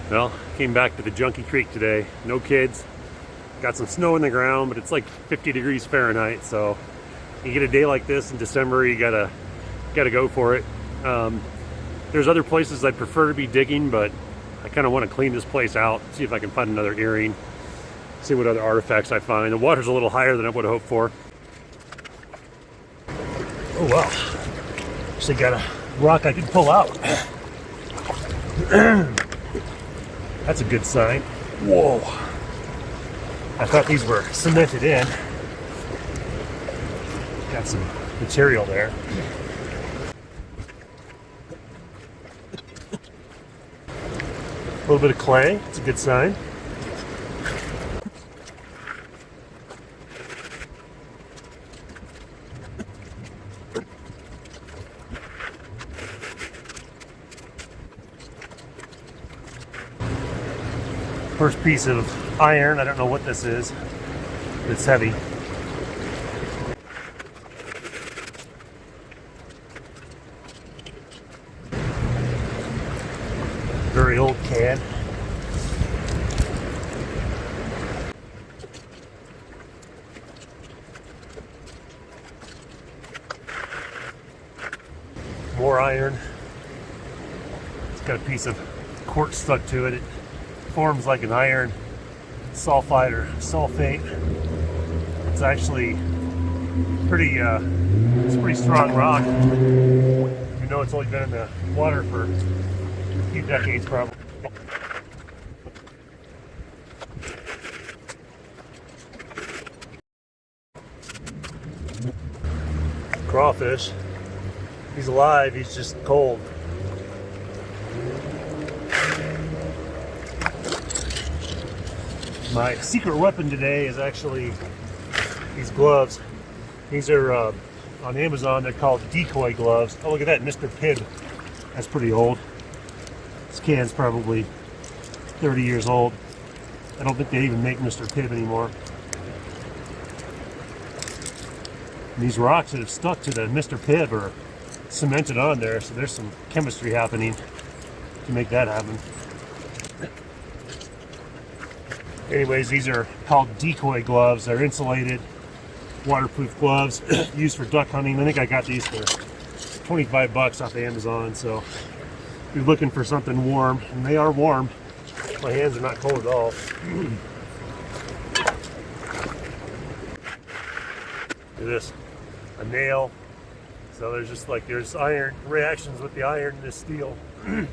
Well, came back to the Junky Creek today. No kids. Got some snow in the ground, but it's like 50 degrees Fahrenheit. So you get a day like this in December, you gotta go for it. There's other places I'd prefer to be digging, but I kind of want to clean this place out, see if I can find another earring, see what other artifacts I find. The water's a little higher than I would have hoped for. Oh wow, actually got a rock I can pull out. That's a good sign. Whoa. I thought these were cemented in. Got some material there. A little bit of clay. It's a good sign. First piece of iron. I don't know what this is. It's heavy. Very old can. More iron. It's got a piece of quartz stuck to it. It forms like an iron sulfide or sulfate. It's actually it's a pretty strong rock. You know, it's only been in the water for a few decades probably. Crawfish. He's alive, he's just cold. My secret weapon today is actually these gloves. These are on Amazon. They're called decoy gloves. Oh, look at that, Mr. Pibb. That's pretty old. This can's probably 30 years old. I don't think they even make Mr. Pibb anymore. And these rocks that have stuck to the Mr. Pibb are cemented on there, so there's some chemistry happening to make that happen. Anyways, these are called decoy gloves. They're insulated, waterproof gloves used for duck hunting. I think I got these for 25 bucks off Amazon. So if you're looking for something warm, and they are warm, my hands are not cold at all. Look at this, a nail. So there's iron reactions with the iron and this steel. And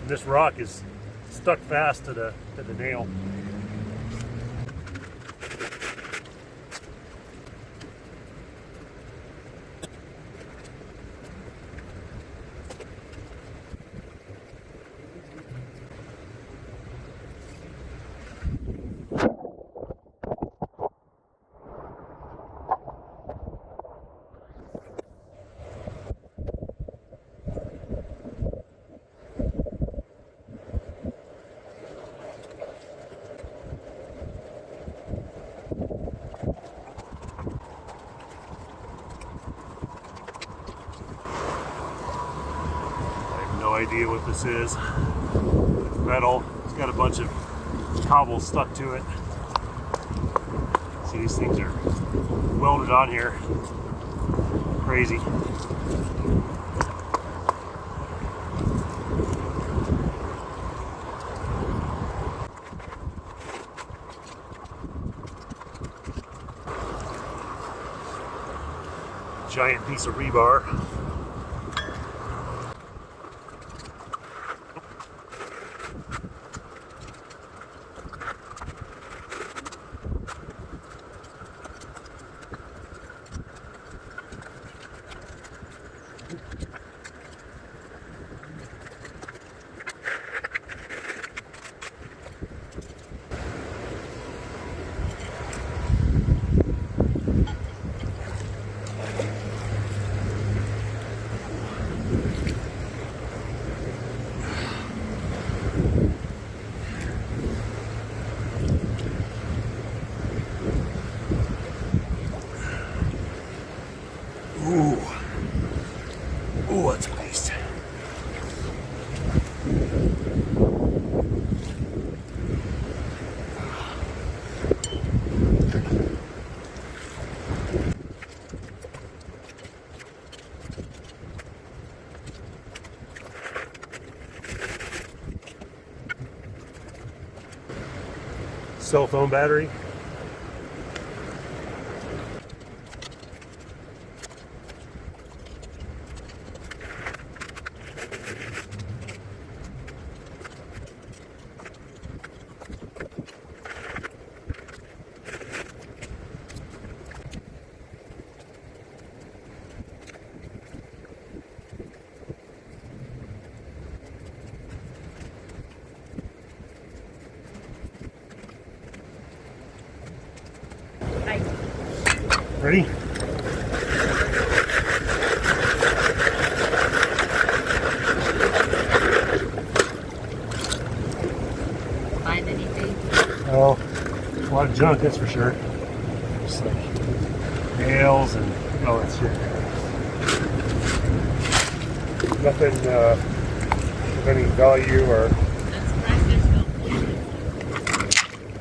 this rock is stuck fast to the nail. No idea what this is. It's metal. It's got a bunch of cobbles stuck to it. See, these things are welded on here. Crazy. Giant piece of rebar. cell phone battery. Ready? Find anything? Oh, a lot of junk, that's for sure. Just like nails and all that shit. Nothing of any value or. That's precious.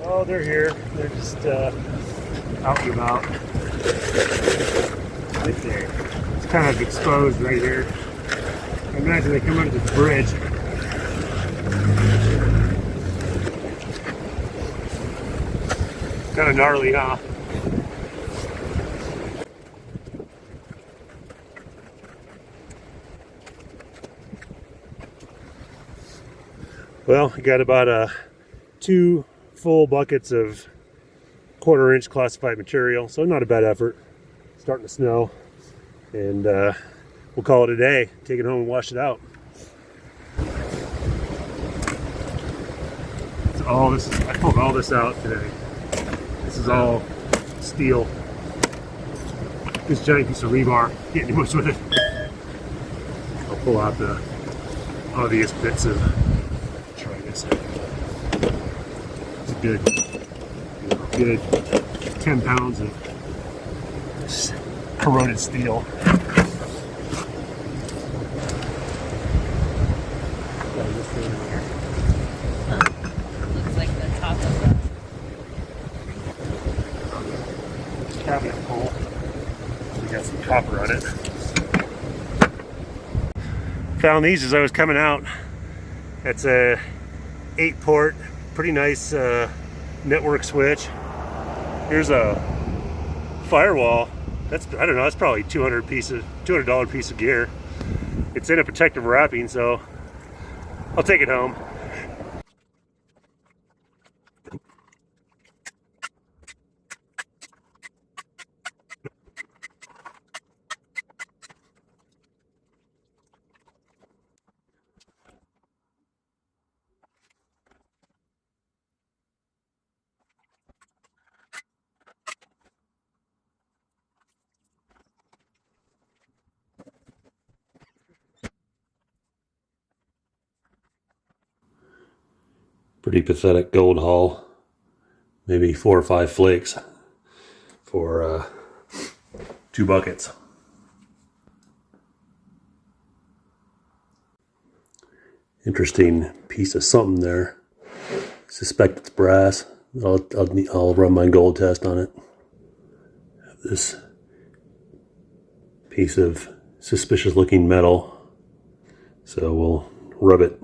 Oh, they're here. They're just out and about. Right there. It's kind of exposed right here. I imagine they come under the bridge. Kind of gnarly, huh? Well, I got about 2 full buckets of 1/4 inch classified material, so not a bad effort. Starting to snow, and we'll call it a day. Take it home and wash it out. So I pulled all this out today. This is all steel. This giant piece of rebar. Can't do much with it. I'll pull out the obvious bits of. Try this. It's a good 10 pounds of corroded steel. Looks like the top of the cabinet pole. We got some copper on it. Found these as I was coming out. That's a 8-port, pretty nice network switch. Here's a firewall. That's, I don't know, that's probably $200 piece of gear. It's in a protective wrapping, so I'll take it home. Pretty pathetic gold haul. Maybe 4 or 5 flakes for 2 buckets. Interesting piece of something there. Suspect it's brass. I'll run my gold test on it. This piece of suspicious looking metal. So we'll rub it.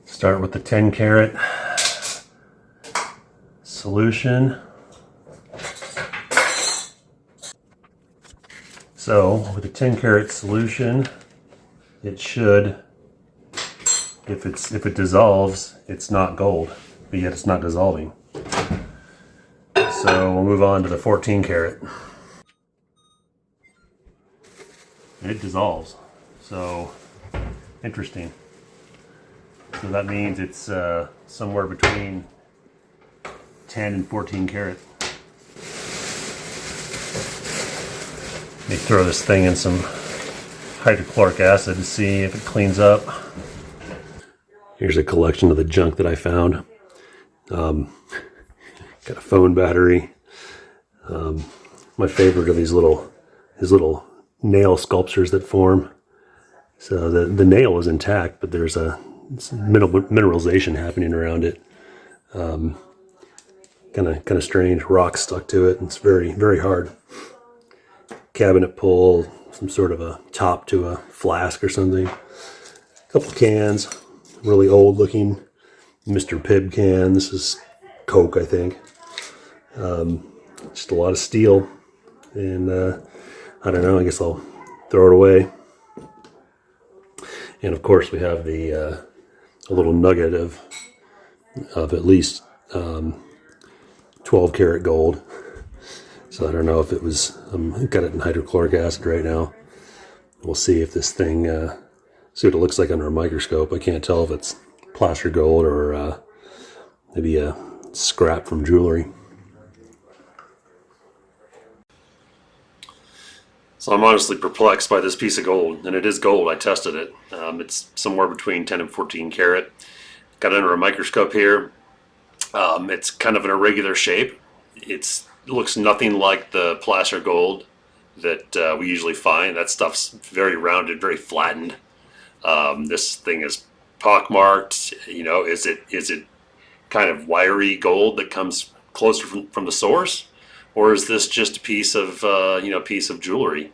Start with the 10 karat solution. So with the 10 karat solution, it should, if it dissolves, it's not gold, but yet it's not dissolving. So we'll move on to the 14 karat. It dissolves. So interesting. So that means it's somewhere between 10 and 14 karat. Let me throw this thing in some hydrochloric acid to see if it cleans up. Here's a collection of the junk that I found. Got a phone battery. My favorite are these little nail sculptures that form. So the nail is intact, but there's a mineralization happening around it. Kind of strange. Rocks stuck to it, and it's very, very hard. Cabinet pull, some sort of a top to a flask or something. couple cans, really old looking Mr. Pibb can. This is Coke, I think. Just a lot of steel, and I don't know, I guess I'll throw it away. And of course we have the a little nugget of at least 12 karat gold. So I don't know if it was, I've got it in hydrochloric acid right now. We'll see if this thing, see what it looks like under a microscope. I can't tell if it's plaster gold or maybe a scrap from jewelry. So I'm honestly perplexed by this piece of gold, and it is gold. I tested it. It's somewhere between 10 and 14 karat. Got it under a microscope here. It's kind of an irregular shape. It looks nothing like the placer gold that we usually find. That stuff's very rounded, very flattened. This thing is pockmarked. You know, is it kind of wiry gold that comes closer from the source, or is this just a piece of piece of jewelry?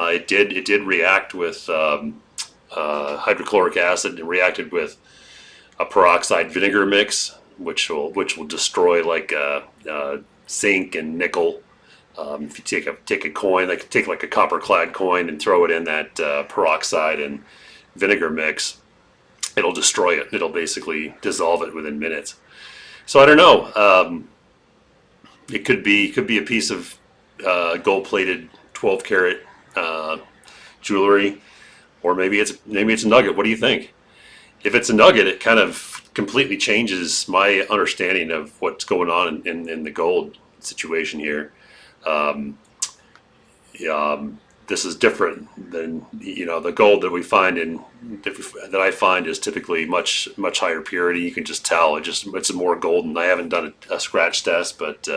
It did react with hydrochloric acid. It reacted with a peroxide vinegar mix, which will destroy like zinc and nickel. If you take a coin, take like a copper clad coin and throw it in that peroxide and vinegar mix, it'll destroy it. It'll basically dissolve it within minutes. So I don't know. It could be a piece of gold plated 12 karat jewelry, or maybe it's a nugget. What do you think? If it's a nugget, it kind of completely changes my understanding of what's going on in the gold situation here. This is different than the gold that we find that I find is typically much higher purity. You can just tell it's more golden. I haven't done a scratch test, but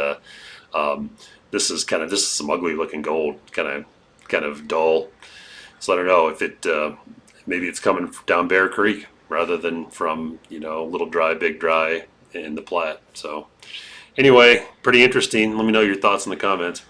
this is some ugly looking gold, kind of dull. So I don't know if it maybe it's coming down Bear Creek rather than from Little Dry, Big Dry in the Platte. So anyway, pretty interesting. Let me know your thoughts in the comments.